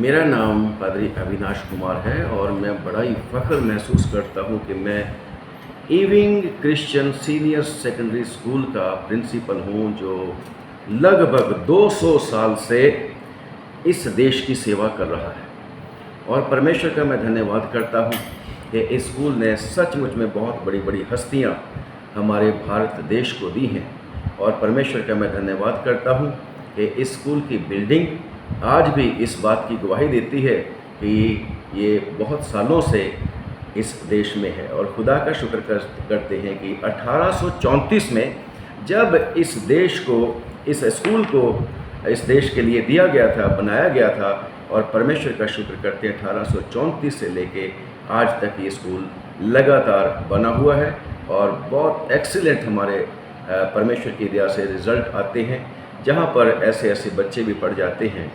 मेरा नाम पादरी अविनाश कुमार है और मैं बड़ा ही फ़ख्र महसूस करता हूँ कि मैं इविंग क्रिश्चियन सीनियर सेकेंडरी स्कूल का प्रिंसिपल हूँ, जो लगभग 200 साल से इस देश की सेवा कर रहा है। और परमेश्वर का मैं धन्यवाद करता हूँ कि इस स्कूल ने सचमुच में बहुत बड़ी बड़ी हस्तियाँ हमारे भारत देश को दी हैं। और परमेश्वर का मैं धन्यवाद करता हूँ कि इस स्कूल की बिल्डिंग आज भी इस बात की गवाही देती है कि ये बहुत सालों से इस देश में है। और खुदा का शुक्र करते हैं कि 1834 में जब इस देश को, इस स्कूल को इस देश के लिए दिया गया था, बनाया गया था, और परमेश्वर का शुक्र करते हैं 1834 से लेके आज तक ये स्कूल लगातार बना हुआ है और बहुत एक्सीलेंट हमारे परमेश्वर की दया से रिज़ल्ट आते हैं, जहाँ पर ऐसे ऐसे बच्चे भी पढ़ जाते हैं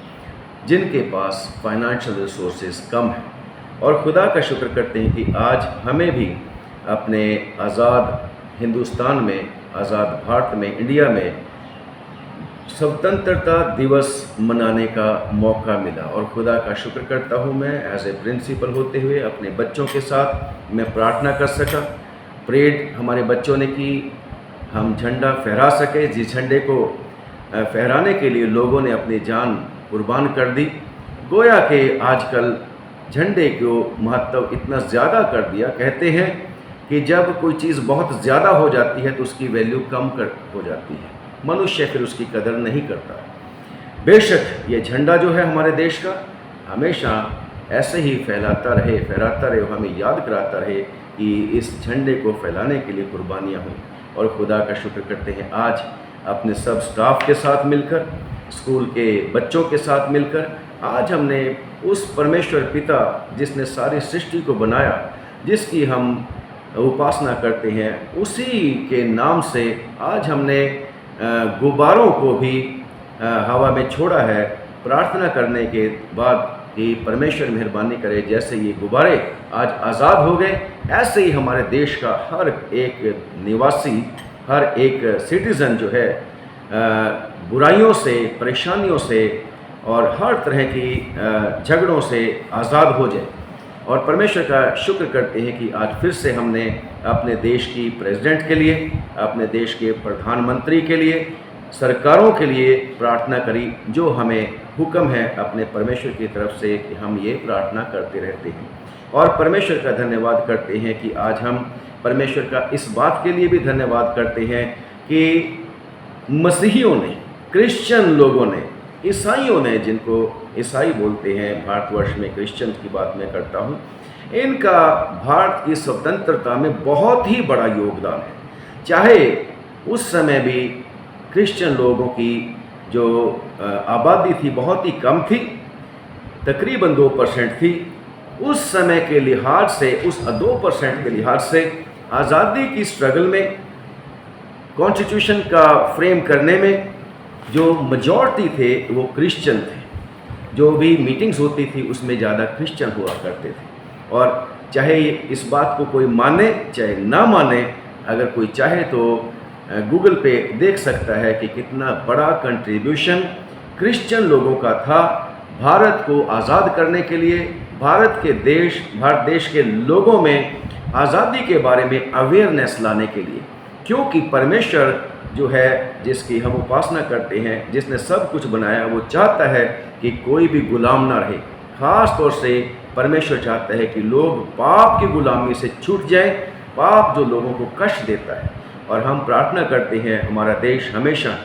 जिनके पास फाइनेंशियल रिसोर्सेज कम हैं। और खुदा का शुक्र करते हैं कि आज हमें भी अपने आज़ाद हिंदुस्तान में, आज़ाद भारत में, इंडिया में स्वतंत्रता दिवस मनाने का मौका मिला। और खुदा का शुक्र करता हूँ मैं एज ए प्रिंसिपल होते हुए अपने बच्चों के साथ मैं प्रार्थना कर सका। परेड हमारे बच्चों ने की, हम झंडा फहरा सके। जिस झंडे को फहराने के लिए लोगों ने अपनी जान कुर्बान कर दी। गोया कि आजकल झंडे को महत्व इतना ज़्यादा कर दिया, कहते हैं कि जब कोई चीज़ बहुत ज़्यादा हो जाती है तो उसकी वैल्यू कम हो जाती है, मनुष्य फिर उसकी कदर नहीं करता। बेशक ये झंडा जो है हमारे देश का हमेशा ऐसे ही फहराता रहे, हमें याद कराता रहे कि इस झंडे को फैलाने के लिए कुर्बानियाँ हुई। और खुदा का शुक्र करते हैं आज अपने सब स्टाफ के साथ मिलकर, स्कूल के बच्चों के साथ मिलकर, आज हमने उस परमेश्वर पिता जिसने सारी सृष्टि को बनाया, जिसकी हम उपासना करते हैं, उसी के नाम से आज हमने गुब्बारों को भी हवा में छोड़ा है, प्रार्थना करने के बाद कि परमेश्वर मेहरबानी करे, जैसे ये गुब्बारे आज आज़ाद हो गए, ऐसे ही हमारे देश का हर एक निवासी, हर एक सिटीज़न जो है बुराइयों से, परेशानियों से और हर तरह की झगड़ों से आज़ाद हो जाए। और परमेश्वर का शुक्र करते हैं कि आज फिर से हमने अपने देश की प्रेसिडेंट के लिए, अपने देश के प्रधानमंत्री के लिए, सरकारों के लिए प्रार्थना करी, जो हमें हुक्म है अपने परमेश्वर की तरफ से कि हम ये प्रार्थना करते रहते हैं। और परमेश्वर का धन्यवाद करते हैं कि आज हम परमेश्वर का इस बात के लिए भी धन्यवाद करते हैं कि मसीहियों ने, क्रिश्चियन लोगों ने, ईसाइयों ने, जिनको ईसाई बोलते हैं भारतवर्ष में, क्रिश्चियन की बात मैं करता हूँ, इनका भारत की स्वतंत्रता में बहुत ही बड़ा योगदान है। चाहे उस समय भी क्रिश्चियन लोगों की जो आबादी थी बहुत ही कम थी, तकरीबन 2% थी, उस समय के लिहाज से, उस 2% के लिहाज से आज़ादी की स्ट्रगल में, कॉन्स्टिट्यूशन का फ्रेम करने में जो मेजॉरिटी थे वो क्रिश्चियन थे। जो भी मीटिंग्स होती थी उसमें ज़्यादा क्रिश्चियन हुआ करते थे। और चाहे इस बात को कोई माने चाहे ना माने, अगर कोई चाहे तो गूगल पे देख सकता है कि कितना बड़ा कंट्रीब्यूशन क्रिश्चियन लोगों का था भारत को आज़ाद करने के लिए, भारत देश के लोगों में आज़ादी के बारे में अवेयरनेस लाने के लिए। क्योंकि परमेश्वर जो है, जिसकी हम उपासना करते हैं, जिसने सब कुछ बनाया, वो चाहता है कि कोई भी गुलाम ना रहे। ख़ास तौर से परमेश्वर चाहता है कि लोग पाप की गुलामी से छूट जाएं, पाप जो लोगों को कष्ट देता है। और हम प्रार्थना करते हैं हमारा देश हमेशा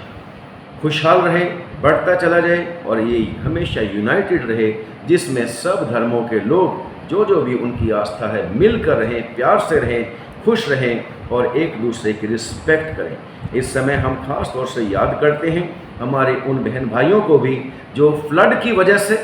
खुशहाल रहे, बढ़ता चला जाए और ये हमेशा यूनाइटेड रहे, जिसमें सब धर्मों के लोग जो भी उनकी आस्था है मिलकर रहें, प्यार से रहें, खुश रहें और एक दूसरे की रिस्पेक्ट करें। इस समय हम खास तौर से याद करते हैं हमारे उन बहन भाइयों को भी जो फ्लड की वजह से,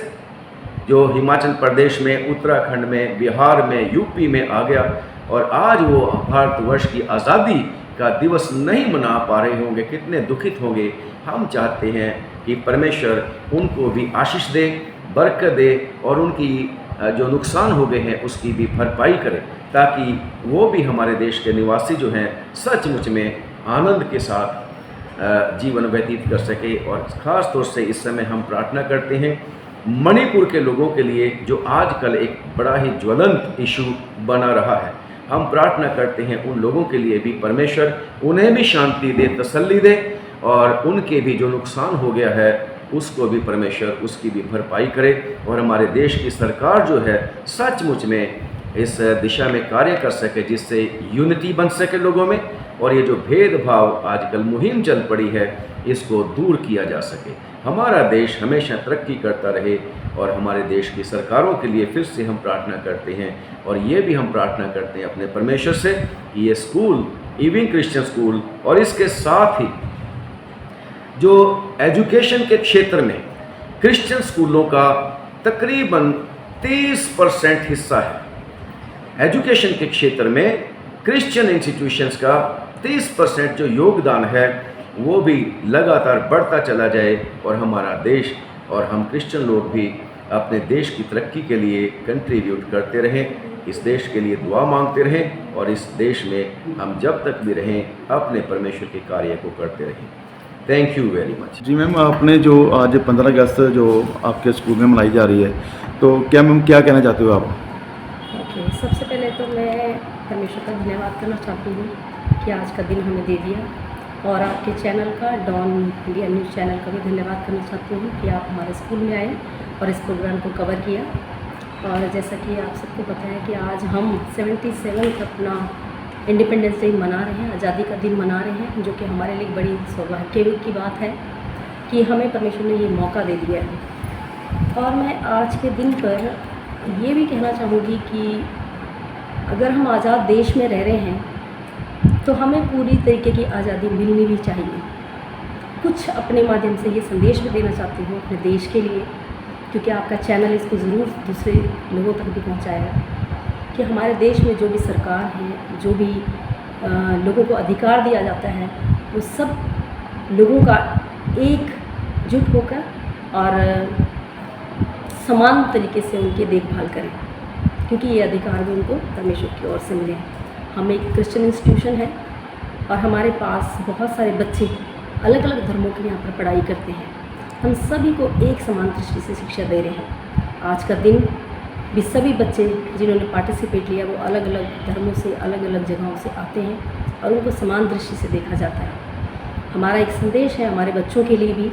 जो हिमाचल प्रदेश में, उत्तराखंड में, बिहार में, यूपी में आ गया और आज वो भारतवर्ष की आज़ादी का दिवस नहीं मना पा रहे होंगे, कितने दुखित होंगे। हम चाहते हैं कि परमेश्वर उनको भी आशीष दे, बरकत दे और उनकी जो नुकसान हो गए हैं उसकी भी भरपाई करें, ताकि वो भी हमारे देश के निवासी जो हैं सचमुच में आनंद के साथ जीवन व्यतीत कर सके। और ख़ास तौर से इस समय हम प्रार्थना करते हैं मणिपुर के लोगों के लिए जो आजकल एक बड़ा ही ज्वलंत इशू बना रहा है, हम प्रार्थना करते हैं उन लोगों के लिए भी परमेश्वर उन्हें भी शांति दे, तसल्ली दे, और उनके भी जो नुकसान हो गया है उसको भी परमेश्वर उसकी भी भरपाई करे, और हमारे देश की सरकार जो है सचमुच में इस दिशा में कार्य कर सके जिससे यूनिटी बन सके लोगों में, और ये जो भेदभाव आजकल मुहिम चल पड़ी है इसको दूर किया जा सके। हमारा देश हमेशा तरक्की करता रहे, और हमारे देश की सरकारों के लिए फिर से हम प्रार्थना करते हैं, और ये भी हम प्रार्थना करते हैं अपने परमेश्वर से कि ये स्कूल, इविंग क्रिश्चियन स्कूल, और इसके साथ ही जो एजुकेशन के क्षेत्र में क्रिश्चियन स्कूलों का तकरीबन 30% हिस्सा है। एजुकेशन के क्षेत्र में क्रिश्चियन इंस्टीट्यूशंस का 30% जो योगदान है वो भी लगातार बढ़ता चला जाए, और हमारा देश और हम क्रिश्चियन लोग भी अपने देश की तरक्की के लिए कंट्रीब्यूट करते रहें, इस देश के लिए दुआ मांगते रहें, और इस देश में हम जब तक भी रहें अपने परमेश्वर के कार्य को करते रहें। Thank you very much. जी मैम, आपने जो आज 15 अगस्त जो आपके स्कूल में मनाई जा रही है, तो क्या मैम क्या कहना चाहते हो आप? ओके, सबसे पहले तो मैं परमेश्वर का धन्यवाद करना चाहती हूँ कि आज का दिन हमें दे दिया, और आपके चैनल का, डॉन इंडिया न्यूज़ चैनल का भी धन्यवाद करना चाहती हूँ कि आप हमारे स्कूल में आए और इस प्रोग्राम को कवर किया। और जैसा कि आप सबको पता है कि आज हम 77 अपना इंडिपेंडेंस डे मना रहे हैं, आज़ादी का दिन मना रहे हैं, जो कि हमारे लिए बड़ी सौभाग्य की बात है कि हमें परमेश्वर ने ये मौका दे दिया है। और मैं आज के दिन पर ये भी कहना चाहूँगी कि अगर हम आज़ाद देश में रह रहे हैं तो हमें पूरी तरीके की आज़ादी मिलनी भी चाहिए। कुछ अपने माध्यम से ये संदेश भी देना चाहती हूँ अपने देश के लिए, क्योंकि आपका चैनल इसको ज़रूर दूसरे लोगों तक भी पहुँचाएगा, कि हमारे देश में जो भी सरकार है, जो भी लोगों को अधिकार दिया जाता है, वो सब लोगों का एकजुट होकर और समान तरीके से उनकी देखभाल करें, क्योंकि ये अधिकार भी उनको परमेश्वर की ओर से मिले हैं। हम एक क्रिश्चियन इंस्टीट्यूशन है और हमारे पास बहुत सारे बच्चे अलग अलग धर्मों के यहाँ पर पढ़ाई करते हैं। हम सभी को एक समान दृष्टि से शिक्षा दे रहे हैं। आज का दिन भी सभी बच्चे जिन्होंने पार्टिसिपेट लिया वो अलग अलग धर्मों से, अलग अलग जगहों से आते हैं और उनको समान दृष्टि से देखा जाता है। हमारा एक संदेश है हमारे बच्चों के लिए भी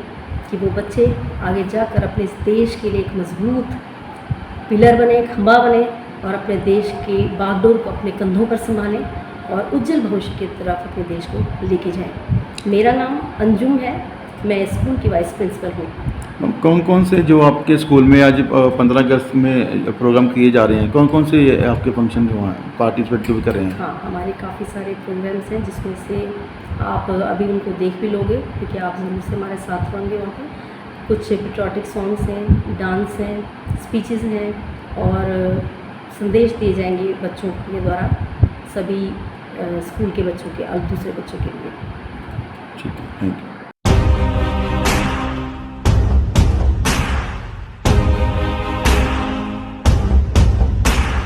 कि वो बच्चे आगे जाकर अपने इस देश के लिए एक मजबूत पिलर बने, खंभा बने, और अपने देश की बागडोर को अपने कंधों पर संभालें और उज्जवल भविष्य की तरफ अपने देश को लेके जाएं। मेरा नाम अंजुम है, मैं स्कूल की वाइस प्रिंसिपल हूँ। कौन कौन से जो आपके स्कूल में आज 15 अगस्त में प्रोग्राम किए जा रहे हैं, कौन कौन से आपके फंक्शन जो हैं पार्टिसिपेट जो भी कर रहे हैं? हाँ, हमारे काफ़ी सारे प्रोग्राम्स हैं जिसमें से आप अभी उनको देख भी लोगे, क्योंकि आप ज़रूर से हमारे साथ होंगे वहाँ पर। कुछ पेट्रियाटिक सॉन्ग्स हैं, डांस हैं, स्पीचेस हैं, और संदेश दिए जाएंगे बच्चों के द्वारा सभी स्कूल के बच्चों के और दूसरे बच्चों के लिए। ठीक है, थैंक यू।